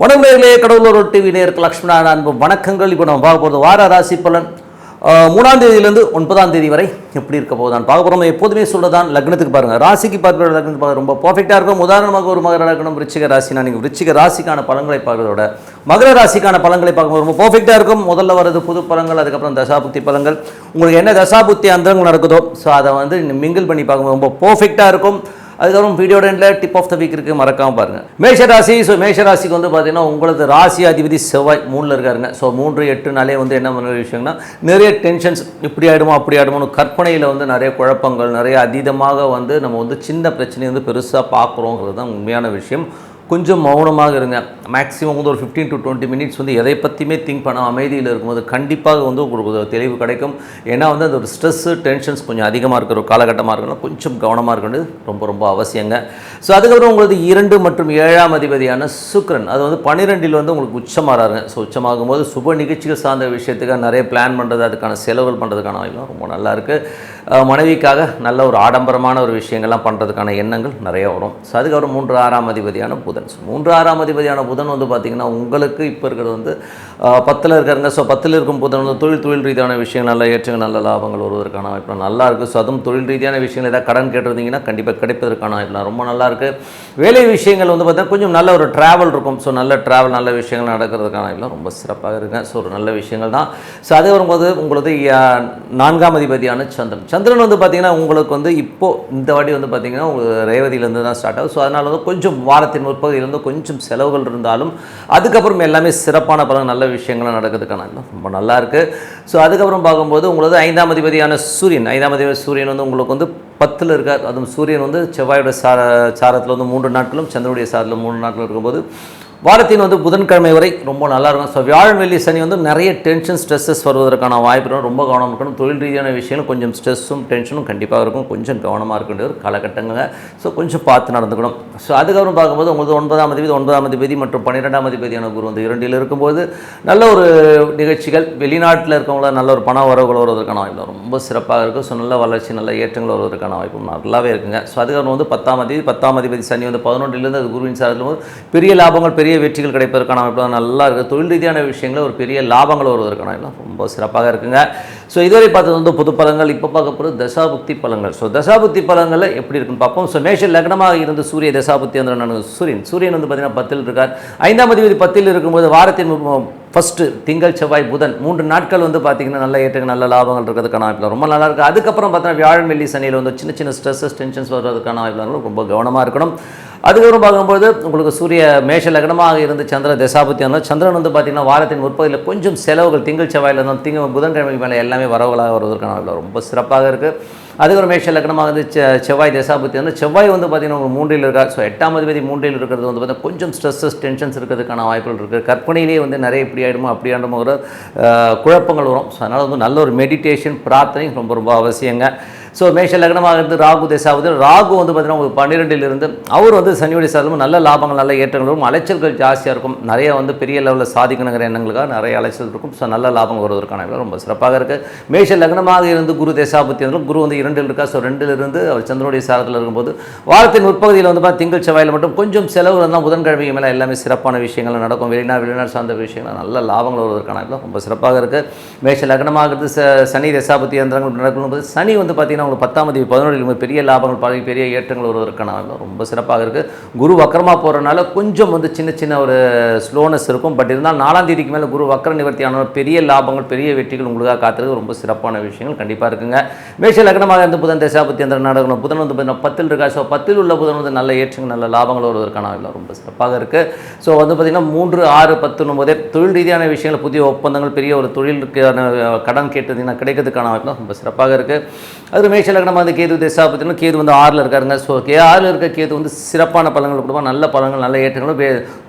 வணக்கம் நேயர்களே, கடவுளூர் டிவி நேயருக்கு லக்ஷ்மணா அன்பு வணக்கங்கள். இப்போ நம்ம பார்க்க போகிறது வார ராசி பலன் 3ஆம் தேதியிலேருந்து 9ஆம் தேதி வரை எப்படி இருக்க போகுது நான் பார்க்க போகிறோம். எப்போதுமே சொல்றதான் லக்னத்துக்கு பாருங்கள், ராசிக்கு பார்க்குற லக்னத்துக்கு பார்க்க ரொம்ப பர்ஃபெக்டாக இருக்கும். உதாரணமாக ஒரு மகர லக்னம் விருச்சிக ராசினா நீங்கள் விருச்சிக ராசிக்கான பலன்களை பார்க்கறதோட மகர ராசிக்கான பலன்களை பார்க்கும்போது ரொம்ப பர்ஃபெக்டாக இருக்கும். முதல்ல வரது புது பலன்கள், அதுக்கப்புறம் தசாபுத்தி பலன்கள். உங்களுக்கு என்ன தசாபுத்தி அந்தரங்கள் நடக்குதோ ஸோ அதை வந்து மிங்கிள் பண்ணி பார்க்கும்போது ரொம்ப பர்ஃபெக்டாக இருக்கும். அதுக்கப்புறம் வீடியோட எண்டில் டிப் ஆஃப் த வீக் இருக்குது, மறக்காமல் பாருங்கள். மேஷராசி. ஸோ மேஷராசிக்கு வந்து பார்த்தீங்கன்னா உங்களுக்கு ராசி அதிபதி செவ்வாய் 3ல் இருக்காருங்க. ஸோ 3, 8 நாளே வந்து என்ன பண்ணுற விஷயம்னா நிறைய டென்ஷன்ஸ், இப்படி ஆகிடுமோ அப்படி ஆகிடுமோன்னு கற்பனையில் வந்து நிறைய குழப்பங்கள், நிறைய அதீதமாக வந்து நம்ம வந்து சின்ன பிரச்சனையை வந்து பெருசாக பார்க்குறோங்கிறது தான் உண்மையான விஷயம். கொஞ்சம் மௌனமாக இருங்க. மேக்ஸிமம் வந்து ஒரு 15 to 20 மினிட்ஸ் வந்து எதை பற்றியுமே திங்க் பண்ண அமைதியில் இருக்கும்போது கண்டிப்பாக வந்து உங்களுக்கு தெளிவு கிடைக்கும். ஏன்னா வந்து அது ஒரு ஸ்ட்ரெஸ்ஸு டென்ஷன்ஸ் கொஞ்சம் அதிகமாக இருக்கிற ஒரு காலகட்டமாக இருக்கணும். கொஞ்சம் கவனமாக இருக்கிறது ரொம்ப ரொம்ப அவசியங்க. ஸோ அதுக்கப்புறம் உங்களுக்கு 2 மற்றும் 7ஆம் அதிபதியான சுக்கிரன் அது வந்து 12ல் வந்து உங்களுக்கு உச்சமாகறாருங்க. ஸோ உச்சமாகும் போது சுப நிகழ்ச்சிகள் சார்ந்த விஷயத்துக்காக நிறைய பிளான் பண்ணுறது, அதுக்கான செலவுகள் பண்ணுறதுக்கான வாய்ப்புலாம் ரொம்ப நல்லாயிருக்கு. மனைவிக்காக நல்ல ஒரு ஆடம்பரமான ஒரு விஷயங்கள்லாம் பண்ணுறதுக்கான எண்ணங்கள் நிறைய வரும். ஸோ அதுக்கப்புறம் 3, 6ஆம் அதிபதியான புதன். 3, 6ஆம் அதிபதியான புதன் வந்து பார்த்திங்கன்னா உங்களுக்கு இப்போ இருக்கிறது வந்து 10ல் இருக்காருங்க. ஸோ 10ல் இருக்கும் புதன் வந்து தொழில் ரீதியான விஷயங்கள் நல்ல ஏற்றங்கள், நல்ல லாபங்கள் வருவதற்கான வாய்ப்பு நல்லா இருக்குது. ஸோ அதுவும் தொழில் ரீதியான விஷயங்கள் ஏதாவது கடன் கேட்டிருந்தீங்கன்னா கண்டிப்பாக கிடைப்பதற்கான வாய்ப்புலாம் ரொம்ப நல்லாயிருக்கு. வேலை விஷயங்கள் வந்து பார்த்தீங்கன்னா கொஞ்சம் நல்ல ஒரு ட்ராவல் இருக்கும். ஸோ நல்ல ட்ராவல், நல்ல விஷயங்கள் நடக்கிறதுக்கான வாய்ப்புலாம் ரொம்ப சிறப்பாக இருக்குங்க. ஸோ ஒரு நல்ல விஷயங்கள் தான். ஸோ அதே வரும்போது உங்களுக்கு 4ஆம் அதிபதியான சந்திரன் வந்து பார்த்திங்கன்னா உங்களுக்கு வந்து இப்போது இந்த வாட்டி வந்து பார்த்திங்கன்னா உங்களுக்கு ரேவதியிலேருந்து தான் ஸ்டார்ட் ஆகும். ஸோ அதனால் வந்து கொஞ்சம் வாரத்தின் முற்பகுதியிலேருந்து கொஞ்சம் செலவுகள் இருந்தாலும் அதுக்கப்புறம் எல்லாமே சிறப்பான பல நல்ல விஷயங்கள்லாம் நடக்கிறதுக்கான ரொம்ப நல்லா இருக்குது. ஸோ அதுக்கப்புறம் பார்க்கும்போது உங்களுக்கு 5ஆம் அதிபதியான சூரியன், 5ஆம் அதிபதி சூரியன் வந்து உங்களுக்கு வந்து 10ல் இருக்கார். அதுவும் சூரியன் வந்து செவ்வாயோட சாரத்தில் வந்து 3 நாட்களும் சந்திரனுடைய சாரத்தில் 3 நாட்களும் இருக்கும்போது வாரத்தின் வந்து புதன்கிழமை வரை ரொம்ப நல்லா இருக்கும். ஸோ வியாழன் வெள்ளி சனி வந்து நிறைய டென்ஷன் ஸ்ட்ரெஸ்ஸஸ் வருவதற்கான வாய்ப்பு ரொம்ப கவனம் இருக்கணும். தொழில் ரீதியான விஷயங்கள் கொஞ்சம் ஸ்ட்ரெஸ்ஸும் டென்ஷனும் கண்டிப்பாக இருக்கும். கொஞ்சம் கவனமாக இருக்கின்ற ஒரு காலகட்டங்களை ஸோ கொஞ்சம் பார்த்து நடந்துக்கணும். ஸோ அதுக்கப்புறம் பார்க்கும்போது உங்களுக்கு 9ஆம் அதிபதி மற்றும் 12ஆம் அதிபதியான குரு வந்து 2ல் இருக்கும்போது நல்ல ஒரு நிகழ்ச்சிகள், வெளிநாட்டில் இருக்கவங்கள நல்ல ஒரு பண வரவுகள் வருவதற்கான வாய்ப்பு ரொம்ப சிறப்பாக இருக்கும். ஸோ நல்ல வளர்ச்சி, நல்ல ஏற்றங்கள் வருவதற்கான வாய்ப்பும் நல்லாவே இருக்குங்க. ஸோ அதுக்கப்புறம் வந்து 10ஆம் அதிபதி சனி வந்து 11லேருந்து அது குருவின் சாரத்தில் போது பெரிய லாபங்கள், பெரிய வெற்றிகள் கிடைப்பதற்கான வாய்ப்பு நல்லா இருக்குது. தொழில் ரீதியான விஷயங்களில் ஒரு பெரிய லாபங்கள் வருவதற்கான வாய்ப்பு ரொம்ப சிறப்பாக இருக்குங்க. ஸோ இதுவரை பார்த்தது வந்து பொது பலன்கள். இப்போ பார்க்க போகிறது தசாபுக்தி பலன்கள். ஸோ தசாபுக்தி பலன்களில் எப்படி இருக்குன்னு பார்ப்போம். ஸோ மேஷ லக்னமாக இருந்து சூரிய தசாபுக்தி வந்து சூரியன் வந்து பார்த்தீங்கன்னா 10ல் இருக்கார். 5ஆம் அதிபதி 10ல் இருக்கும்போது வாரத்தின் ஃபஸ்ட்டு திங்கள் செவ்வாய் புதன் 3 நாட்கள் வந்து பார்த்திங்கன்னா நல்ல ஏற்றங்கள், நல்ல லாபங்கள் இருக்கிறதுக்கான வாய்ப்பு ரொம்ப நல்லா இருக்குது. அதுக்கப்புறம் பார்த்தீங்கன்னா வியாழன் வெள்ளி சனியில் வந்து சின்ன சின்ன ஸ்ட்ரெஸ்ஸஸ் டென்ஷன்ஸ் வர்றதுக்கான வாய்ப்பு ரொம்ப கவனமாக இருக்கணும். அதுக்கப்புறம் பார்க்கும்போது உங்களுக்கு சூரிய மேஷ லக்னமாக இருந்து சந்திர தசாபுத்தி வந்தால் சந்திரன் வந்து பார்த்திங்கன்னா வாரத்தின் முற்பகுதியில் கொஞ்சம் செலவுகள், திங்கள் செவ்வாயில் இருந்தாலும் புதன்கிழமைக்கு மேலே எல்லாமே வரவுகளாக வருவதற்கான வாய்ப்பு ரொம்ப சிறப்பாக இருக்குது. அதுக்கப்புறம் மேஷ லக்னமாக வந்து செவ்வாய் தசாபுத்தி வந்து செவ்வாய் வந்து பார்த்திங்கன்னா உங்களுக்கு 3ல் இருக்கார். ஸோ 8ஆம் அதிபதி 3ல் இருக்கிறது வந்து பார்த்தீங்கன்னா கொஞ்சம் ஸ்ட்ரெஸ்ஸஸ் டென்ஷன்ஸ் இருக்கிறதுக்கான வாய்ப்புகள் இருக்குது. கற்பனையிலேயே வந்து நிறைய இப்படி ஆகிடுமோ அப்படி ஆகிடுமோ குழப்பங்கள் வரும். ஸோ அதனால் வந்து நல்ல ஒரு மெடிடேஷன், பிரார்த்தனை ரொம்ப ரொம்ப அவசியங்க. ஸோ மேஷ லக்னமாக இருந்து ராகு தசாபுத்தி, ராகு வந்து பார்த்தீங்கன்னா உங்களுக்கு 12ல் இருந்து அவர் வந்து சனியுடைய சாதமும் நல்ல லாபங்கள், நல்ல ஏற்றங்களும், அலைச்சல்கள் ஜாஸ்தியாக இருக்கும். நிறைய வந்து பெரிய லெவலில் சாதிக்கணுங்கிற எண்ணங்களுக்காக நிறைய அலைச்சல் இருக்கும். ஸோ நல்ல லாபம் வருவதற்கான ரொம்ப சிறப்பாக இருக்குது. மேஷ லக்னமாக இருந்து குரு தசாபுத்தி வந்து குரு வந்து 2ல் இருக்கா. ஸோ 2ல் இருந்து அவர் சந்திரனுடைய சாரத்தில் இருக்கும்போது வாரத்தின் முற்பகுதியில் வந்து திங்கள் செவ்வாயில் மட்டும் கொஞ்சம் செலவு இருந்தால் புதன்கிழமைக்கு மேலே எல்லாமே சிறப்பான விஷயங்கள் நடக்கும். வெளிநாடு சார்ந்த விஷயங்கள் நல்ல லாபங்கள் வருவதற்கான ரொம்ப சிறப்பாக இருக்குது. மேஷ லக்னமாக இருந்து சனி தசாபுத்தி யந்திரங்கள் நடக்கும்போது சனி வந்து பார்த்திங்கன்னா உங்களுக்கு 10ஆம் தேதி 11ல் பெரிய லாபங்கள், பெரிய ஏற்றங்கள் வருவதற்கான ரொம்ப சிறப்பாக இருக்குது. குரு வக்கரமாக போகிறனால கொஞ்சம் வந்து சின்ன சின்ன ஒரு ஸ்லோனஸ் இருக்கும். பட் இருந்தால் 4ஆம் தேதிக்கு மேலே குரு வக்கர நிவர்த்தியான பெரிய லாபங்கள், பெரிய வெற்றிகள் உங்களுக்காக காத்திருக்கு. ரொம்ப சிறப்பான விஷயங்கள் கண்டிப்பாக இருக்குங்க. மேஷ லக்னமாக இருந்து புதன் தசாபுத்தி அந்த நடக்கணும். புதன் வந்து 10ல் இருக்கா. ஸோ 10ல் உள்ள புதன் வந்து நல்ல ஏற்றங்கள், நல்ல லாபங்கள் வருவதற்கான ரொம்ப சிறப்பாக இருக்குது. ஸோ வந்து பார்த்திங்கன்னா 3, 6, 10 போதே தொழில் ரீதியான விஷயங்கள், புதிய ஒப்பந்தங்கள், பெரிய ஒரு தொழிலுக்கான கடன் கேட்டதுன்னா கிடைக்கிறதுக்கான ரொம்ப சிறப்பாக இருக்குது. அது மேஷ லக்னமாக வந்து கேது தசாபுத்தினா கேது வந்து 6ல் இருக்காருங்க. ஸோ 6ல் இருக்க கேது வந்து சிறப்பான பலன்கள் கொடுப்பா, நல்ல பலன்கள், நல்ல ஏற்றங்களும்,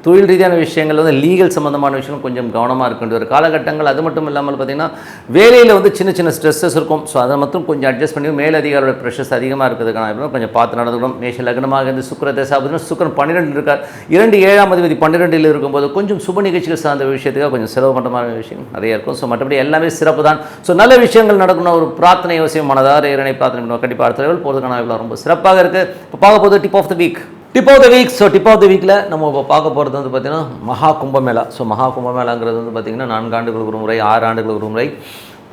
தொழில் ரீதியான விஷயங்கள் வந்து லீகல் சம்மந்தமான விஷயங்கள் கொஞ்சம் கவனமாக இருக்கின்ற ஒரு காலகட்டங்கள். அது மட்டும் இல்லாமல் பார்த்திங்கன்னா வேலையில் வந்து சின்ன சின்ன ஸ்ட்ரெஸ்ஸஸ் இருக்கும். ஸோ அதை மட்டும் கொஞ்சம் அட்ஜஸ்ட் பண்ணி மேலதிகாரோட ப்ரெஷர்ஸ் அதிகமாக இருக்கிறதுக்கான கொஞ்சம் பார்த்து நடந்துக்கணும். மேஷ லக்னமாக இருந்து சுக்கிர தசாபுத்தினா சுக்கிரன் 12ல் இருக்கார். 2, 7ஆம் அதிபதி 12ல் இருக்கும்போது கொஞ்சம் சுப நிகழ்ச்சிகள் சார்ந்த விஷயத்துக்காக கொஞ்சம் செலவு பண்ணுற விஷயம் நிறைய இருக்கும். ஸோ மற்றபடி எல்லாமே சிறப்பு தான். ஸோ நல்ல விஷயங்கள் நடக்கணும். ஒரு பிரார்த்தனை அவசியம், மனதார இறைவனை பிரார்த்தனை பண்ணுவோம். கண்டிப்பாக அடுத்த லெவல் போகிறதுக்கான ரொம்ப சிறப்பாக இருக்குது. இப்போ பார்க்க போது tip of the week. Tip of the week. So tip of the வீக்கில் நம்ம இப்போ பார்க்க போகிறது வந்து பார்த்திங்கன்னா மகா கும்பமேளா. ஸோ மகா கும்பமேளாங்கிறது வந்து பார்த்திங்கன்னா 4 ஆண்டுகளுக்கு ஒரு முறை, 6 ஆண்டுகளுக்கு ஒரு முறை,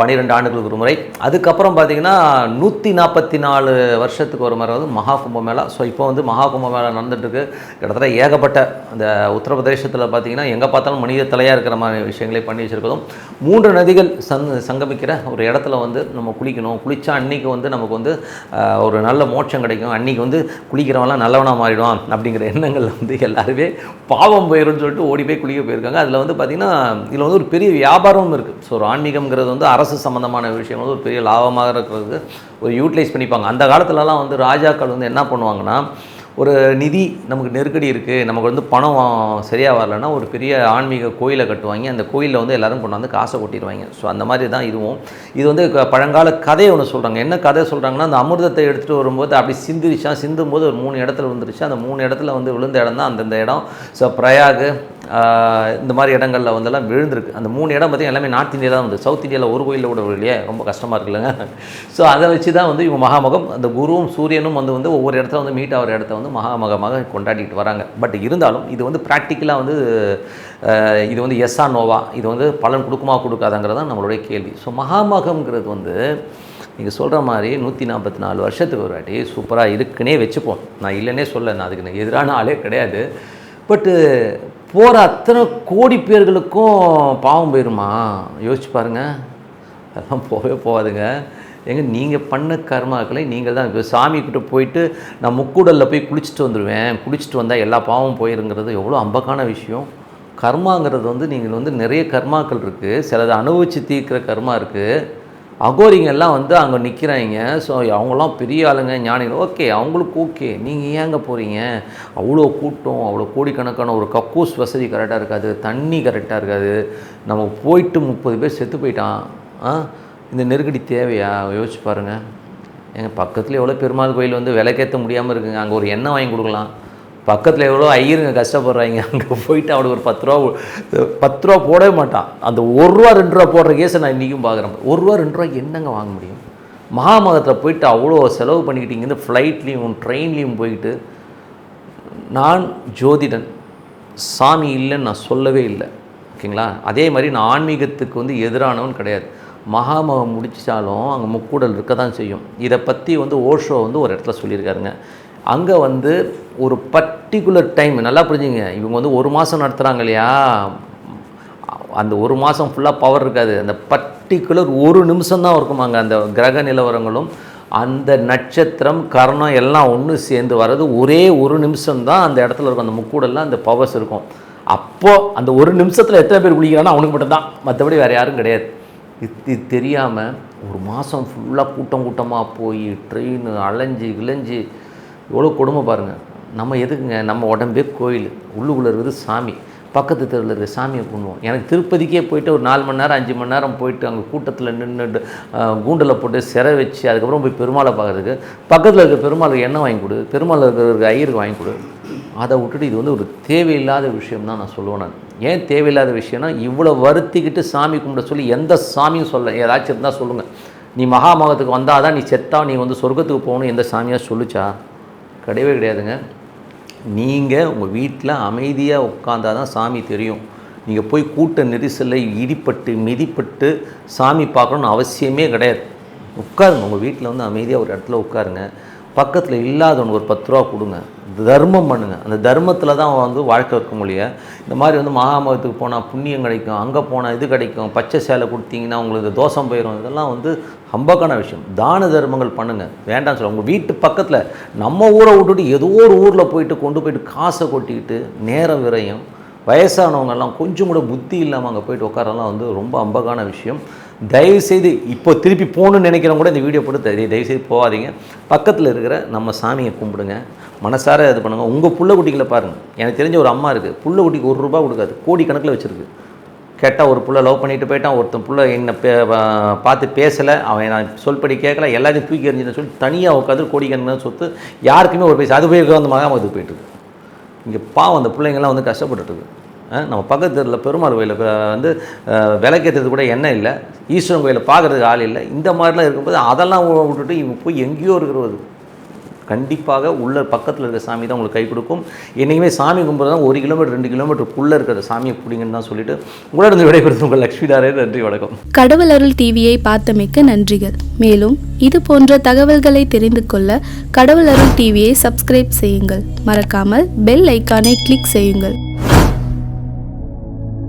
12 ஆண்டுகளுக்கு ஒரு முறை. அதுக்கப்புறம் பார்த்திங்கன்னா 144 வருஷத்துக்கு ஒரு முறை வந்து மகா கும்பமேளா. ஸோ இப்போ வந்து மகா கும்பமேளா நடந்துட்டுருக்கு. கிட்டத்தட்ட ஏகப்பட்ட அந்த உத்தரப்பிரதேசத்தில் பார்த்திங்கன்னா எங்கே பார்த்தாலும் மனித தலையாக இருக்கிற மாதிரி விஷயங்களே பண்ணி வச்சுருக்கதும் 3 நதிகள் சங்கமிக்கிற ஒரு இடத்துல வந்து நம்ம குளிக்கணும். குளித்தா அன்றைக்கி வந்து நமக்கு வந்து ஒரு நல்ல மோட்சம் கிடைக்கும். அன்றைக்கி வந்து குளிக்கிறவங்களாம் நல்லவனாக மாறிடுவான் அப்படிங்கிற எண்ணங்கள் வந்து எல்லாருமே பாவம் போயிடும்னு சொல்லிட்டு ஓடி போய் குளிக்க போயிருக்காங்க. அதில் வந்து பார்த்திங்கன்னா இதில் வந்து ஒரு பெரிய வியாபாரமும் இருக்குது. ஸோ ஒரு ஆன்மீகம்ங்கிறது வந்து அரசு சம்பந்தமான விஷயம் வந்து ஒரு பெரிய லாபமாக இருக்கிறதுக்கு ஒரு யூட்டிலைஸ் பண்ணிப்பாங்க. அந்த காலத்துலலாம் வந்து ராஜாக்கள் வந்து என்ன பண்ணுவாங்கன்னா, ஒரு நிதி நமக்கு நெருக்கடி இருக்குது, நமக்கு வந்து பணம் சரியாக வரலன்னா ஒரு பெரிய ஆன்மீக கோயிலை கட்டுவாங்க. அந்த கோயிலில் வந்து எல்லோரும் கொண்டாந்து காசை கொட்டிடுவாங்க. ஸோ அந்த மாதிரி தான் இதுவும். இது வந்து பழங்கால கதையை ஒன்று சொல்கிறாங்க. என்ன கதை சொல்கிறாங்கன்னா, அந்த அமிர்தத்தை எடுத்துகிட்டு வரும்போது அப்படி சிந்தும்போது ஒரு 3 இடத்துல விழுந்துருச்சு. அந்த 3 இடத்துல வந்து விழுந்த இடம் தான் அந்தந்த இடம். ஸோ பிரயாக் இந்த மாதிரி இடங்களில் வந்தெல்லாம் விழுந்திருக்கு. அந்த 3 இடம் பார்த்திங்கன்னா எல்லாமே நார்த் இந்தியா தான் வந்து. சவுத் இந்தியாவில் ஒரு கோயிலில் கூட இல்லையே, ரொம்ப கஷ்டமாக இருக்குல்லங்க. ஸோ அதை வச்சு தான் வந்து இவங்க மகாமகம், அந்த குருவும் சூரியனும் வந்து ஒவ்வொரு இடத்துல வந்து மீட் ஆகிற இடத்த வந்து மகாமகமாக கொண்டாடிட்டு வராங்க. பட் இருந்தாலும் இது வந்து ப்ராக்டிக்கலாக வந்து இது வந்து எஸ்ஸா நோவா, இது வந்து பலன் கொடுக்குமா கொடுக்காதாங்கிறது தான் நம்மளுடைய கேள்வி. ஸோ மகாமகம்ங்கிறது வந்து நீங்கள் சொல்கிற மாதிரி 144 வருஷத்துக்கு ஒரு வாட்டி சூப்பராக இருக்குன்னே வச்சுப்போம். நான் இல்லைன்னே சொல்ல, நான் அதுக்கு எதிரான ஆளே கிடையாது. பட்டு போகிற அத்தனை கோடி பேர்களுக்கும் பாவம் போயிருமா? யோசிச்சு பாருங்கள். அதெல்லாம் போகவே போகாதுங்க. நீங்கள் பண்ண கர்மாக்களை நீங்கள் தான். இப்போ சாமிக்கிட்ட போயிட்டு நான் முக்கூடலில் போய் குளிச்சுட்டு வந்துடுவேன், குளிச்சுட்டு வந்தால் எல்லா பாவம் போயிருங்கிறது எவ்வளோ அம்பக்கான விஷயம். கர்மாங்கிறது வந்து நீங்கள் வந்து நிறைய கர்மாக்கள் இருக்குது. சிலதை அனுபவித்து தீர்க்கிற கர்மா இருக்குது. அகோரிங்கெல்லாம் வந்து அங்கே நிற்கிறாங்க. ஸோ அவங்களாம் பெரிய ஆளுங்க, ஞானிகள். ஓகே, அவங்களுக்கு ஓகே. நீங்கள் ஏங்க போகிறீங்க? அவ்வளோ கூட்டம், அவ்வளோ கோடிக்கணக்கான ஒரு கக்கூஸ் வசதி கரெக்டாக இருக்காது, தண்ணி கரெக்டாக இருக்காது. நம்ம போயிட்டு 30 பேர் செத்து போயிட்டான். இந்த நெருக்கடி தேவையா? யோசிச்சு பாருங்கள். எங்கள் பக்கத்தில் எவ்வளோ பெருமாள் கோயில் வந்து விலைக்கேற்ற முடியாமல் இருக்குங்க. அங்கே ஒரு எண்ணெய் வாங்கி கொடுக்கலாம். பக்கத்தில் எவ்வளோ ஐயருங்க கஷ்டப்படுறாங்க. அங்கே போயிட்டு அவனுக்கு ஒரு 10 ரூபா போடவே மாட்டான். அந்த 1 ரூபா 2 ரூபா போடுற கேஸை நான் இன்றைக்கும் பார்க்குறேன். 1 ரூபா 2 ரூபாய்க்கு என்னங்க வாங்க முடியும்? மகாமகத்தில் போயிட்டு அவ்வளோ செலவு பண்ணிக்கிட்டீங்க. இந்த ஃப்ளைட்லேயும் ட்ரெயின்லேயும் போயிட்டு. நான் ஜோதிடன், சாமி இல்லைன்னு நான் சொல்லவே இல்லை, ஓகேங்களா? அதே மாதிரி நான் ஆன்மீகத்துக்கு வந்து எதிரானவன் கிடையாது. மகாமகம் முடிச்சாலும் அங்கே முக்கூடல் இருக்க தான் செய்யும். இதை பற்றி வந்து ஓஷோ வந்து ஒரு இடத்துல சொல்லியிருக்காருங்க. அங்கே வந்து ஒரு பர்டிகுலர் டைம், நல்லா புரிஞ்சுங்க, இவங்க வந்து 1 மாதம் நடத்துகிறாங்க இல்லையா, அந்த 1 மாதம் ஃபுல்லாக பவர் இருக்காது. அந்த பர்டிகுலர் 1 நிமிஷம் தான் இருக்குமாங்க. அந்த கிரக நிலவரங்களும் அந்த நட்சத்திரம் கரணம் எல்லாம் ஒன்று சேர்ந்து வர்றது ஒரே 1 நிமிஷம் தான் அந்த இடத்துல இருக்கும். அந்த முக்கூடெல்லாம் அந்த பவர்ஸ் இருக்கும். அப்போது அந்த 1 நிமிஷத்தில் எத்தனை பேர் குளிக்கிறான்னா அவனுக்கு மட்டும்தான், மற்றபடி வேறு யாரும் கிடையாது. இது தெரியாமல் 1 மாதம் ஃபுல்லாக கூட்டமாக போய் ட்ரெயின் அலைஞ்சி கிளைஞ்சி எவ்வளோ கொடுமை பாருங்கள். நம்ம எதுக்குங்க? நம்ம உடம்பே கோயில், உள்ளுக்குள்ளே இருக்குது சாமி. பக்கத்து தெருவில் இருக்கிற சாமியை கும்பிடுவோம். எனக்கு திருப்பதிக்கே போயிட்டு ஒரு 4 மணி நேரம் 5 மணி நேரம் போயிட்டு அங்கே கூட்டத்தில் நின்றுட்டு கூண்டில் போட்டு சிறை வச்சு அதுக்கப்புறம் போய் பெருமாளை பார்க்குறதுக்கு பக்கத்தில் இருக்கிற பெருமாளுக்கு எண்ணெய் வாங்கி கொடு, பெருமாள் இருக்கிற ஐயருக்கு வாங்கி கொடு. அதை விட்டுட்டு இது வந்து ஒரு தேவையில்லாத விஷயம் தான் நான் சொல்லுவேன். நான் ஏன் தேவையில்லாத விஷயம்னா, இவ்வளோ வருத்திக்கிட்டு சாமி கும்பிட சொல்லி எந்த சாமியும் சொல்ல. ஏதாச்சும் இருந்தால் சொல்லுங்கள். நீ மகாமகத்துக்கு வந்தால் தான் நீ செத்தா நீ வந்து சொர்க்கத்துக்கு போகணும் எந்த சாமியாக சொல்லிச்சா? கிடையவே கிடையாதுங்க. நீங்கள் உங்கள் வீட்டில் அமைதியாக உட்காந்தா தான் சாமி தெரியும். நீங்கள் போய் கூட்ட நெரிசலில் இடிப்பட்டு மிதிப்பட்டு சாமி பார்க்கணுன்னு அவசியமே கிடையாது. உட்காருங்க, உங்கள் வீட்டில் வந்து அமைதியாக ஒரு இடத்துல உட்காருங்க. பக்கத்தில் இல்லாதவனுக்கு ஒரு 10 ரூபா கொடுங்க, தர்மம் பண்ணுங்கள். அந்த தர்மத்தில் தான் வந்து வாழ்க்கை இருக்க முடியும். இந்த மாதிரி வந்து மகாமகத்துக்கு போனால் புண்ணியம் கிடைக்கும், அங்கே போனால் இது கிடைக்கும், பச்சை சேலை கொடுத்தீங்கன்னா உங்களுக்கு தோஷம் போயிடும். இதெல்லாம் வந்து ஹம்பக்கான விஷயம். தான தர்மங்கள் பண்ணுங்கள், வேண்டாம்னு சொல்ல. உங்கள் வீட்டு பக்கத்தில் நம்ம ஊரை விட்டுட்டு ஏதோ ஒரு ஊரில் போயிட்டு கொண்டு போயிட்டு காசை கொட்டிக்கிட்டு நேரம் விரையும். வயசானவங்கெல்லாம் கொஞ்சம் கூட புத்தி இல்லாமல் அங்கே போயிட்டு உட்காரலாம் வந்து ரொம்ப அம்பகான விஷயம். தயவுசெய்து இப்போ திருப்பி போகணுன்னு நினைக்கிறவங்க கூட இந்த வீடியோ போட்டு தயவுசெய்து போகாதீங்க. பக்கத்தில் இருக்கிற நம்ம சாமியை கும்பிடுங்க, மனசார இது பண்ணுங்கள். உங்கள் புள்ள குட்டிகளை பாருங்கள். எனக்கு தெரிஞ்ச ஒரு அம்மா இருக்குது, புள்ள குட்டிக்கு 1 ரூபா கொடுக்காது, கோடி கணக்கில் வச்சுருக்கு. கேட்டால் ஒரு புள்ள லவ் பண்ணிட்டு போயிட்டான், ஒருத்தன் புள்ள என்னை பார்த்து பேசலை, அவன் நான் சொல்படி கேட்கல, எல்லாத்தையும் தூக்கி எறிஞ்சுன்னு சொல்லி தனியாக உட்காந்து கோடிக்கணக்கான சொத்து, யாருக்குமே ஒரு பைசா. அது போய் அந்த மகாமகத்துக்கு போயிட்டுருக்கு. இங்கே பாவம் அந்த பிள்ளைங்கள்லாம் வந்து கஷ்டப்பட்டுருக்கு. நம்ம பக்கத்தில் பெருமாள் கோயிலில் வந்து விளக்கேற்றது கூட எண்ணெய் இல்லை, ஈஸ்வரன் கோயிலை பார்க்குறதுக்கு ஆள் இல்லை. இந்த மாதிரிலாம் இருக்கும்போது அதெல்லாம் விட்டுட்டு இவங்க போய் எங்கேயோ இருக்கிறது கண்டிப்பாக உள்ள பக்கத்தில் இருக்கிற சாமி தான் உங்களுக்கு கை கொடுக்கும். என்றைக்குமே சாமி கும்பிட்றது தான் 1 கிலோமீட்டர் 2 கிலோமீட்டருக்குள்ளே இருக்கிற சாமியை பிடிங்கன்னு தான் சொல்லிட்டு உங்களிடம் விடைபெறுது உங்கள் லக்ஷ்மிநாராயணன். நன்றி, வணக்கம். கடவுள் அருள் டிவியை பார்த்தமைக்கு நன்றிகள். மேலும் இது போன்ற தகவல்களை தெரிந்து கொள்ள கடவுள் அருள் டிவியை சப்ஸ்கிரைப் செய்யுங்கள். மறக்காமல் பெல் ஐக்கானை கிளிக் செய்யுங்கள்.